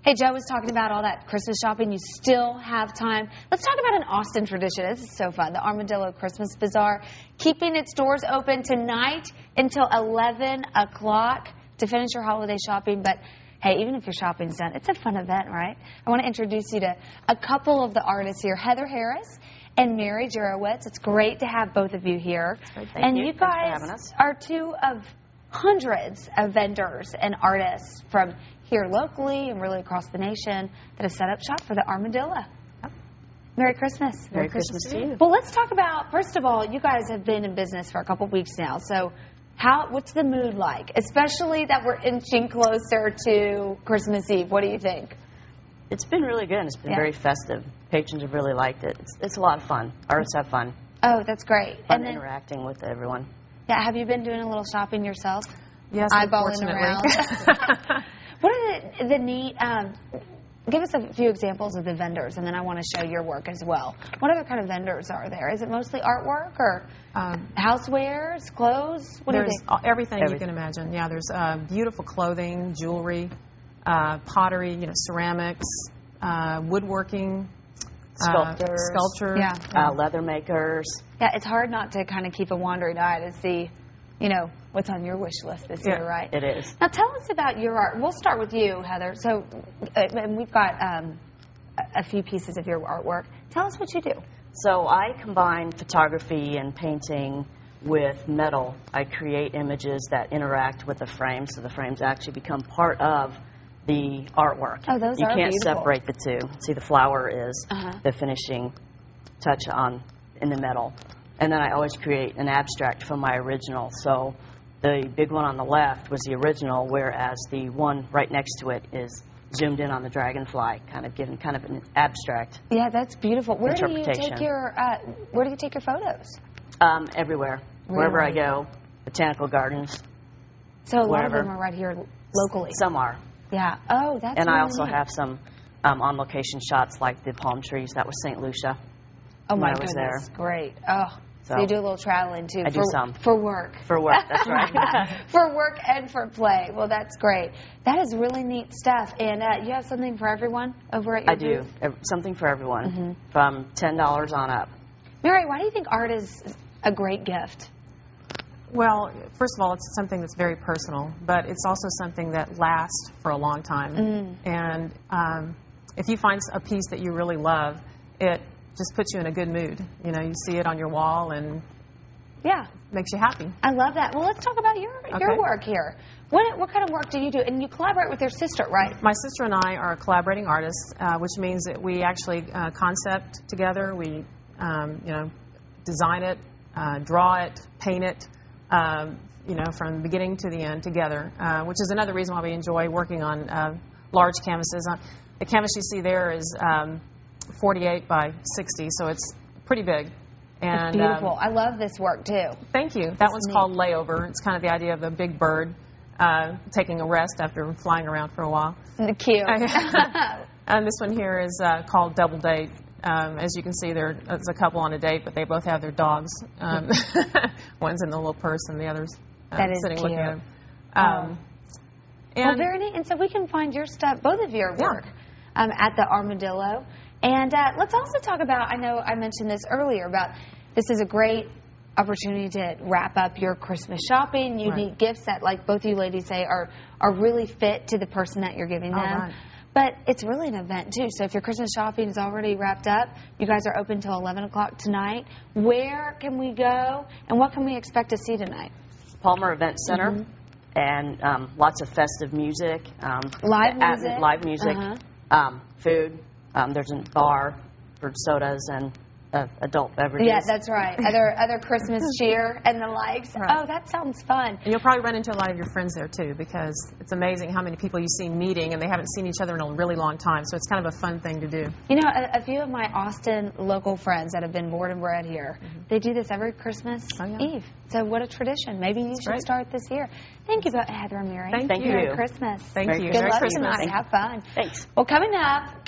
Hey, Joe was talking about all that Christmas shopping. You still have time. Let's talk about an Austin tradition. This is so fun. The Armadillo Christmas Bazaar, keeping its doors open tonight until 11 o'clock to finish your holiday shopping. But, hey, even if your shopping's done, it's a fun event, right? I want to introduce you to a couple of the artists here, Heather Harris and Mary Jarowitz. It's great to have both of you here. Thank you. You guys are two of hundreds of vendors and artists from here locally and really across the nation that have set up shop for the Armadillo. Merry Christmas. Merry Christmas to you. Well, let's talk about, first of all, you guys have been in business for a couple weeks now. So what's the mood like? Especially that we're inching closer to Christmas Eve. What do you think? It's been really good. It's been very festive. Patrons have really liked it. It's a lot of fun. Artists have fun. Oh, that's great. Fun interacting with everyone. Yeah, have you been doing a little shopping yourself? Yes, eyeballing around. What are the neat, give us a few examples of the vendors, and then I want to show your work as well. What other kind of vendors are there? Is it mostly artwork or housewares, clothes? What do you think? Everything you can imagine. Yeah, there's beautiful clothing, jewelry, pottery, ceramics, woodworking, sculpture, leather makers. Yeah, it's hard not to kind of keep a wandering eye to see, what's on your wish list this year, right? It is. Now, tell us about your art. We'll start with you, Heather. So, and we've got a few pieces of your artwork. Tell us what you do. So, I combine photography and painting with metal. I create images that interact with the frame, so the frames actually become part of the artwork. Oh, those you are can't beautiful. Separate the two. See, the flower is the finishing touch in the metal. And then I always create an abstract from my original. So the big one on the left was the original, whereas the one right next to it is zoomed in on the dragonfly, kind of giving kind of an abstract. Yeah, that's beautiful. Where do you take your photos? Everywhere. Really? Wherever I go, botanical gardens. So a lot of them are right here locally. Some are. Yeah. Oh, that's And really I also neat. have some on-location shots like the palm trees. That was St. Lucia. Oh, my when I was goodness. there. Great. Oh, so you do a little traveling, too. I do some. For work. For work, that's right. For work and for play. Well, that's great. That is really neat stuff. And you have something for everyone over at your booth? I do. Something for everyone, from $10 on up. Mary, why do you think art is a great gift? Well, first of all, it's something that's very personal, but it's also something that lasts for a long time. And if you find a piece that you really love, it just puts you in a good mood. You see it on your wall and makes you happy. I love that. Well, let's talk about your work here. What kind of work do you do? And you collaborate with your sister, right? My sister and I are collaborating artists, which means that we actually concept together. We, design it, draw it, paint it, from the beginning to the end together, which is another reason why we enjoy working on large canvases. The canvas you see there is 48 by 60, so it's pretty big. And, it's beautiful. I love this work, too. Thank you. That one's called Layover. It's kind of the idea of a big bird taking a rest after flying around for a while. Cute. And this one here is called Double Date. As you can see, there's a couple on a date, but they both have their dogs. One's in the little purse and the other's sitting looking at them. Well, very neat. And so we can find your stuff, both of your work, at the Armadillo. And let's also talk about, I know I mentioned this earlier, about this is a great opportunity to wrap up your Christmas shopping. You need gifts that, like both you ladies say, are really fit to the person that you're giving them. But it's really an event, too. So if your Christmas shopping is already wrapped up, you guys are open till 11 o'clock tonight. Where can we go, and what can we expect to see tonight? Palmer Event Center, and lots of festive music. Live music? Live music, food. There's a bar for sodas and adult beverages. Yeah, that's right. Other Christmas cheer and the likes. Right. Oh, that sounds fun. And you'll probably run into a lot of your friends there, too, because it's amazing how many people you see meeting, and they haven't seen each other in a really long time, so it's kind of a fun thing to do. A few of my Austin local friends that have been born and bred here, they do this every Christmas Eve. So what a tradition. Maybe you should start this year. Thank you, Heather and Mary. Thank you. Merry Christmas. Thank you. Good luck Christmas. tonight. Have fun. Thanks. Well, coming up...